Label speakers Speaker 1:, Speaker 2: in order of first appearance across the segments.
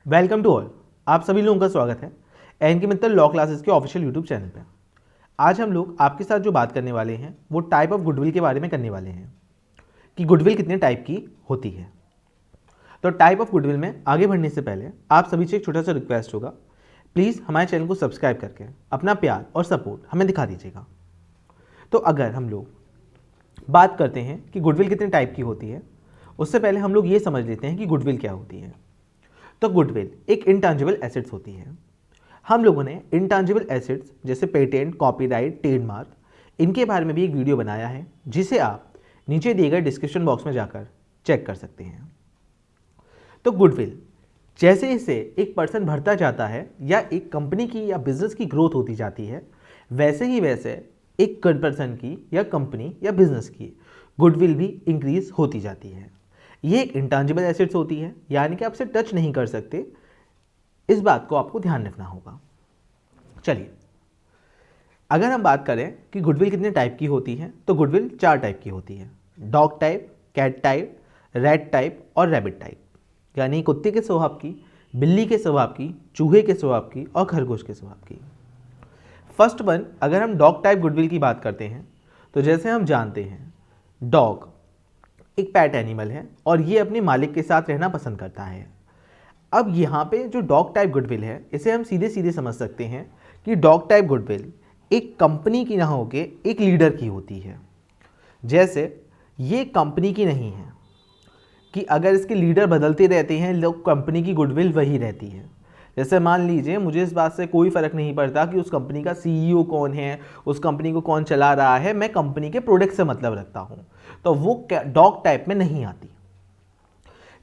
Speaker 1: Welcome to all. आप सभी लोगों का स्वागत है एन के मित्तल लॉ क्लासेस के ऑफिशियल यूट्यूब चैनल पे। आज हम लोग आपके साथ जो बात करने वाले हैं वो टाइप ऑफ गुडविल के बारे में करने वाले हैं कि गुडविल कितने टाइप की होती है। तो टाइप ऑफ गुडविल में आगे बढ़ने से पहले आप सभी से एक छोटा सा रिक्वेस्ट होगा, प्लीज़ हमारे चैनल को सब्सक्राइब करके अपना प्यार और सपोर्ट हमें दिखा दीजिएगा। तो अगर हम लोग बात करते हैं कि गुडविल कितने टाइप की होती है, उससे पहले हम लोग ये समझ लेते हैं कि गुडविल क्या होती है। तो गुडविल एक इंटैंजिबल एसेट्स होती है। हम लोगों ने इंटैंजिबल एसेट्स जैसे पेटेंट, कॉपीराइट, ट्रेडमार्क, इनके बारे में भी एक वीडियो बनाया है जिसे आप नीचे दिए गए डिस्क्रिप्शन बॉक्स में जाकर चेक कर सकते हैं। तो गुडविल जैसे जैसे एक पर्सन बढ़ता जाता है या एक कंपनी की या बिजनेस की ग्रोथ होती जाती है, वैसे ही वैसे एक पर्सन की या कंपनी या बिजनेस की गुडविल भी इंक्रीज होती जाती है। ये एक इंटैंजिबल एसेट्स होती है, यानी कि आप इसे टच नहीं कर सकते। इस बात को आपको ध्यान रखना होगा। चलिए, अगर हम बात करें कि गुडविल कितने टाइप की होती है, तो गुडविल 4 टाइप की होती है: dog type, cat type, rat type और रैबिट टाइप। यानी कुत्ते के स्वभाव की, बिल्ली के स्वभाव की, चूहे के स्वभाव की और खरगोश के स्वभाव की। फर्स्ट वन, अगर हम डॉग टाइप गुडविल की बात करते हैं, तो जैसे हम जानते हैं डॉग एक पैट एनिमल है और ये अपने मालिक के साथ रहना पसंद करता है। अब यहाँ पे जो डॉग टाइप गुडविल है, इसे हम सीधे सीधे समझ सकते हैं कि डॉग टाइप गुडविल एक कंपनी की ना होके एक लीडर की होती है। जैसे ये कंपनी की नहीं है कि अगर इसके लीडर बदलते रहते हैं लोग, कंपनी की गुडविल वही रहती है। जैसे मान लीजिए मुझे इस बात से कोई फ़र्क नहीं पड़ता कि उस कंपनी का सीईओ कौन है, उस कंपनी को कौन चला रहा है, मैं कंपनी के प्रोडक्ट से मतलब रखता हूँ, तो वो डॉग टाइप में नहीं आती।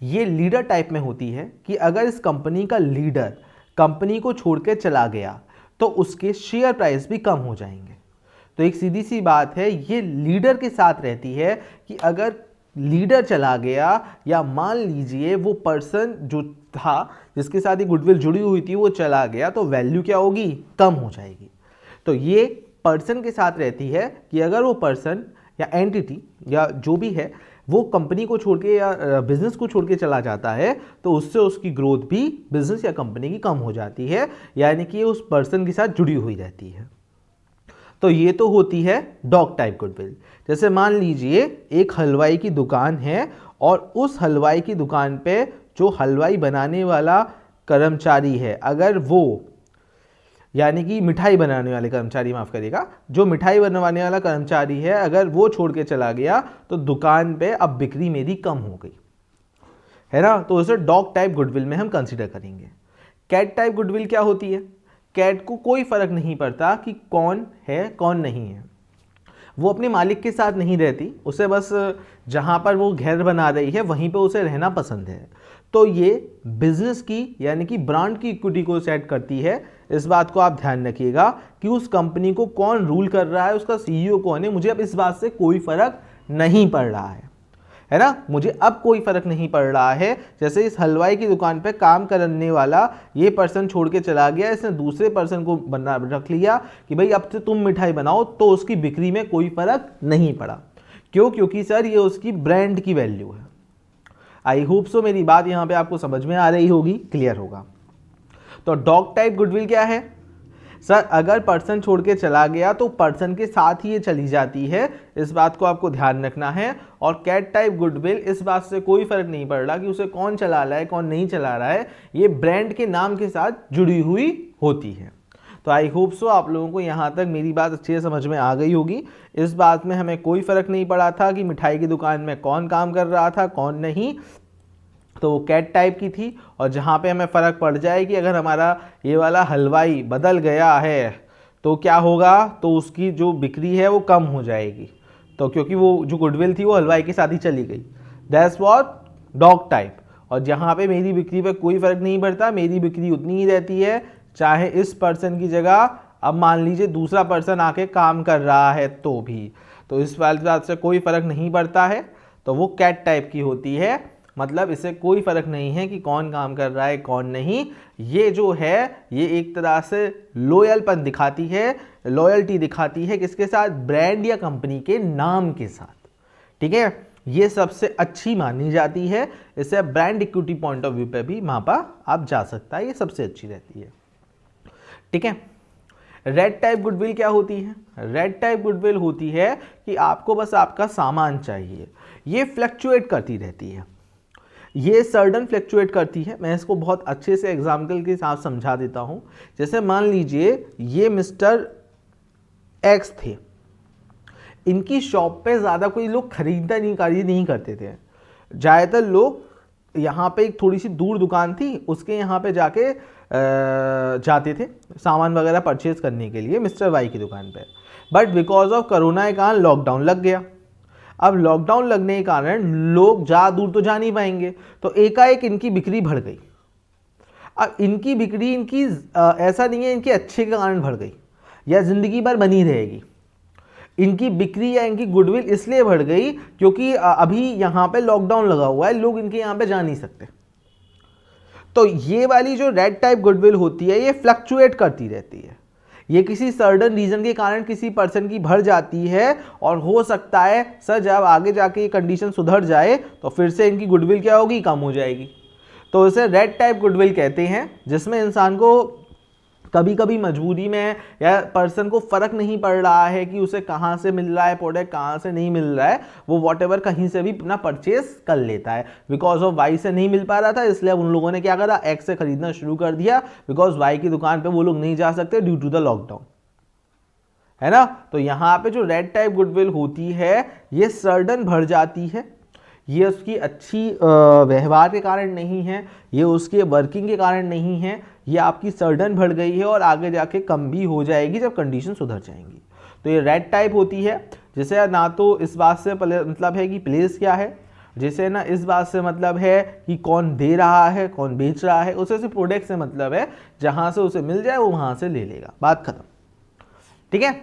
Speaker 1: ये लीडर टाइप में होती है कि अगर इस कंपनी का लीडर कंपनी को छोड़ के चला गया तो उसके शेयर प्राइस भी कम हो जाएंगे। तो एक सीधी सी बात है, ये लीडर के साथ रहती है कि अगर लीडर चला गया या मान लीजिए वो पर्सन जो था जिसके साथ ये गुडविल जुड़ी हुई थी वो चला गया, तो वैल्यू क्या होगी? कम हो जाएगी। तो ये पर्सन के साथ रहती है कि अगर वो पर्सन या एंटिटी या जो भी है वो कंपनी को छोड़ के या बिजनेस को छोड़ के चला जाता है, तो उससे उसकी ग्रोथ भी बिजनेस या कंपनी की कम हो जाती है, यानी कि उस पर्सन के साथ जुड़ी हुई रहती है। तो ये तो होती है डॉग टाइप गुडविल। जैसे मान लीजिए एक हलवाई की दुकान है और उस हलवाई की दुकान पे जो हलवाई बनाने वाला कर्मचारी है, अगर वो, यानी कि मिठाई बनाने वाले कर्मचारी, माफ़ करिएगा, जो मिठाई बनवाने वाला कर्मचारी है, अगर वो छोड़ के चला गया तो दुकान पे अब बिक्री मेरी कम हो गई, है ना। तो उसे डॉग टाइप गुडविल में हम कंसीडर करेंगे। कैट टाइप गुडविल क्या होती है? कैट को कोई फर्क नहीं पड़ता कि कौन है कौन नहीं है, वो अपने मालिक के साथ नहीं रहती, उसे बस जहाँ पर वो घर बना रही है वहीं पे उसे रहना पसंद है। तो ये बिजनेस की यानी कि ब्रांड की इक्विटी को सेट करती है। इस बात को आप ध्यान रखिएगा कि उस कंपनी को कौन रूल कर रहा है, उसका सीईओ कौन है, मुझे अब इस बात से कोई फर्क नहीं पड़ रहा है ना। मुझे अब कोई फर्क नहीं पड़ रहा है। जैसे इस हलवाई की दुकान पे काम करने वाला ये पर्सन छोड़ के चला गया, इसने दूसरे पर्सन को बना रख लिया कि भाई अब से तुम मिठाई बनाओ, तो उसकी बिक्री में कोई फर्क नहीं पड़ा। क्यों? क्योंकि सर ये उसकी ब्रांड की वैल्यू है। आई होप सो मेरी बात यहाँ पे आपको समझ में आ रही होगी, क्लियर होगा। तो डॉग टाइप गुडविल क्या है? सर अगर पर्सन छोड़ के चला गया तो पर्सन के साथ ही ये चली जाती है, इस बात को आपको ध्यान रखना है। और कैट टाइप गुडविल, इस बात से कोई फर्क नहीं पड़ रहा कि उसे कौन चला रहा है कौन नहीं चला रहा है, ये ब्रांड के नाम के साथ जुड़ी हुई होती है। तो आई होप सो आप लोगों को यहाँ तक मेरी बात अच्छे से समझ में आ गई होगी। इस बात में हमें कोई फ़र्क नहीं पड़ा था कि मिठाई की दुकान में कौन काम कर रहा था कौन नहीं, तो वो कैट टाइप की थी। और जहाँ पे हमें फ़र्क पड़ जाए कि अगर हमारा ये वाला हलवाई बदल गया है तो क्या होगा, तो उसकी जो बिक्री है वो कम हो जाएगी। तो क्योंकि वो जो गुडविल थी वो हलवाई के साथ ही चली गई, दैट्स व्हाट डॉग टाइप। और जहाँ पे मेरी बिक्री पे कोई फ़र्क नहीं पड़ता, मेरी बिक्री उतनी ही रहती है, चाहे इस पर्सन की जगह अब मान लीजिए दूसरा पर्सन आके काम कर रहा है तो भी, तो इस वाली बात से कोई फ़र्क नहीं पड़ता है। तो वो कैट टाइप की होती है, मतलब इससे कोई फ़र्क नहीं है कि कौन काम कर रहा है कौन नहीं। ये जो है ये एक तरह से लॉयलपन दिखाती है, लॉयल्टी दिखाती है किसके साथ? ब्रांड या कंपनी के नाम के साथ, ठीक है। ये सबसे अच्छी मानी जाती है। इसे brand equity point of view पे भी मापा आप जा सकता है, ये सबसे अच्छी रहती है। ठीक है। रेड टाइप गुडविल क्या होती है? रेड टाइप गुडविल होती है कि आपको बस आपका सामान चाहिए। ये फ्लक्चुएट करती रहती है, ये सडन फ्लक्चुएट करती है। मैं इसको बहुत अच्छे से एग्जाम्पल के साथ समझा देता हूं। जैसे मान लीजिए ये मिस्टर एक्स थे, इनकी शॉप पे ज़्यादा कोई लोग खरीद नहीं करते थे। ज़्यादातर लोग यहाँ पे एक थोड़ी सी दूर दुकान थी, उसके यहाँ पे जाके जाते थे सामान वगैरह परचेज करने के लिए मिस्टर वाई की दुकान पे। बट बिकॉज ऑफ कोरोना के कारण लॉकडाउन लग गया। अब लॉकडाउन लगने के कारण लोग ज़्यादा दूर तो जा नहीं पाएंगे, तो एकाएक इनकी बिक्री बढ़ गई। अब इनकी बिक्री ऐसा नहीं है इनके अच्छे के कारण बढ़ गई या ज़िंदगी भर बनी रहेगी। इनकी बिक्री या इनकी गुडविल इसलिए बढ़ गई क्योंकि अभी यहाँ पे लॉकडाउन लगा हुआ है, लोग इनके यहाँ पे जा नहीं सकते। तो ये वाली जो रेड टाइप गुडविल होती है ये फ्लक्चुएट करती रहती है। ये किसी सर्टन रीजन के कारण किसी पर्सन की बढ़ जाती है और हो सकता है सर जब आगे जाके ये कंडीशन सुधर जाए तो फिर से इनकी गुडविल क्या होगी, कम हो जाएगी। तो इसे रेड टाइप गुडविल कहते हैं, जिसमें इंसान को कभी कभी मजबूरी में या पर्सन को फर्क नहीं पड़ रहा है कि उसे कहाँ से मिल रहा है प्रोडक्ट, कहाँ से नहीं मिल रहा है, वो वॉटेवर कहीं से भी अपना परचेस कर लेता है। बिकॉज ऑफ वाई से नहीं मिल पा रहा था, इसलिए उन लोगों ने क्या करा, एक्स से खरीदना शुरू कर दिया। बिकॉज वाई की दुकान पे वो लोग नहीं जा सकते ड्यू टू द लॉकडाउन, है ना। तो यहाँ पे जो रेड टाइप गुडविल होती है ये सर्डन बढ़ जाती है। ये उसकी अच्छी व्यवहार के कारण नहीं है, ये उसके वर्किंग के कारण नहीं है, ये आपकी सर्डन बढ़ गई है और आगे जाके कम भी हो जाएगी जब कंडीशन सुधर जाएंगी। तो ये रेड टाइप होती है, जिसे ना तो इस बात से मतलब है कि प्लेस क्या है, जिसे ना इस बात से मतलब है कि कौन दे रहा है कौन बेच रहा है, उसे से प्रोडक्ट से मतलब है, जहाँ से उसे मिल जाए वो वहाँ से ले लेगा, बात खत्म। ठीक है,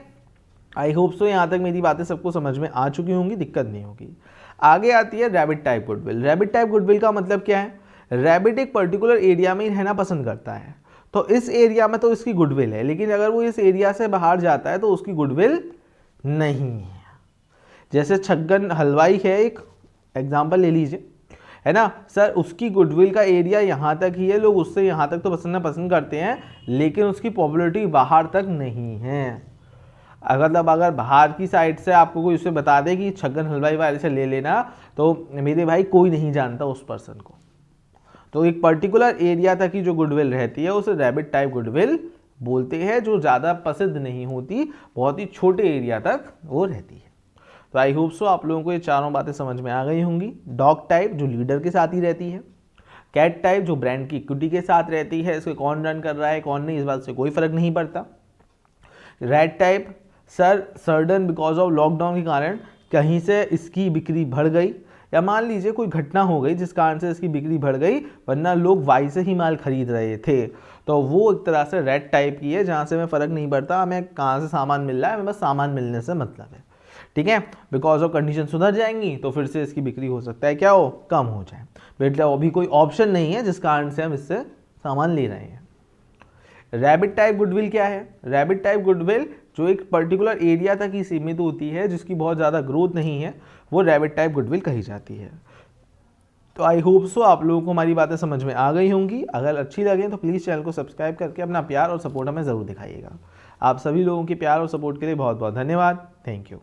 Speaker 1: आई होप सो यहाँ तक मेरी बातें सबको समझ में आ चुकी होंगी, दिक्कत नहीं होगी। आगे आती है rabbit type goodwill. Rabbit type goodwill का मतलब क्या है? रैबिट एक पर्टिकुलर एरिया में रहना पसंद करता है, तो इस एरिया में तो इसकी गुडविल है, लेकिन अगर वो इस एरिया से बाहर जाता है तो उसकी गुडविल नहीं है। जैसे छगन हलवाई है, एक एग्जाम्पल ले लीजिए, है ना सर, उसकी गुडविल का एरिया यहाँ तक ही है, लोग उससे यहाँ तक तो पसंद करते हैं, लेकिन उसकी पॉपुलैरिटी बाहर तक नहीं है। अगर बाहर की साइड से आपको कोई उसे बता दे कि छगन हलवाई वाले से ले लेना, तो मेरे भाई कोई नहीं जानता उस पर्सन को। तो एक पर्टिकुलर एरिया तक की जो गुडविल रहती है उसे रैबिट टाइप गुडविल बोलते हैं, जो ज़्यादा प्रसिद्ध नहीं होती, बहुत ही छोटे एरिया तक वो रहती है। तो आई होप सो आप लोगों को ये चारों बातें समझ में आ गई होंगी। डॉग टाइप जो लीडर के साथ ही रहती है, कैट टाइप जो ब्रांड की इक्विटी के साथ रहती है, इसको कौन रन कर रहा है कौन नहीं इस बात से कोई फर्क नहीं पड़ता। रेड टाइप सर सर्डन बिकॉज ऑफ लॉकडाउन के कारण कहीं से इसकी बिक्री बढ़ गई, या मान लीजिए कोई घटना हो गई जिस कारण से इसकी बिक्री बढ़ गई, वरना लोग वाई से ही माल खरीद रहे थे, तो वो एक तरह से रेड टाइप की है, जहाँ से हमें फ़र्क नहीं पड़ता हमें कहाँ से सामान मिल रहा है, हमें बस सामान मिलने से मतलब है। ठीक है, बिकॉज ऑफ कंडीशन सुधर जाएंगी तो फिर से इसकी बिक्री हो सकता है क्या हो, कम हो जाए, बेटा अभी कोई ऑप्शन नहीं है जिस कारण से हम इससे सामान ले रहे हैं। रैबिट टाइप गुडविल क्या है? रैबिट टाइप गुडविल जो एक पर्टिकुलर एरिया तक ही सीमित होती है, जिसकी बहुत ज़्यादा ग्रोथ नहीं है, वो रैबिट टाइप गुडविल कही जाती है। तो आई होप सो आप लोगों को हमारी बातें समझ में आ गई होंगी। अगर अच्छी लगे तो प्लीज़ चैनल को सब्सक्राइब करके अपना प्यार और सपोर्ट हमें ज़रूर दिखाइएगा। आप सभी लोगों के प्यार और सपोर्ट के लिए बहुत बहुत धन्यवाद। Thank you.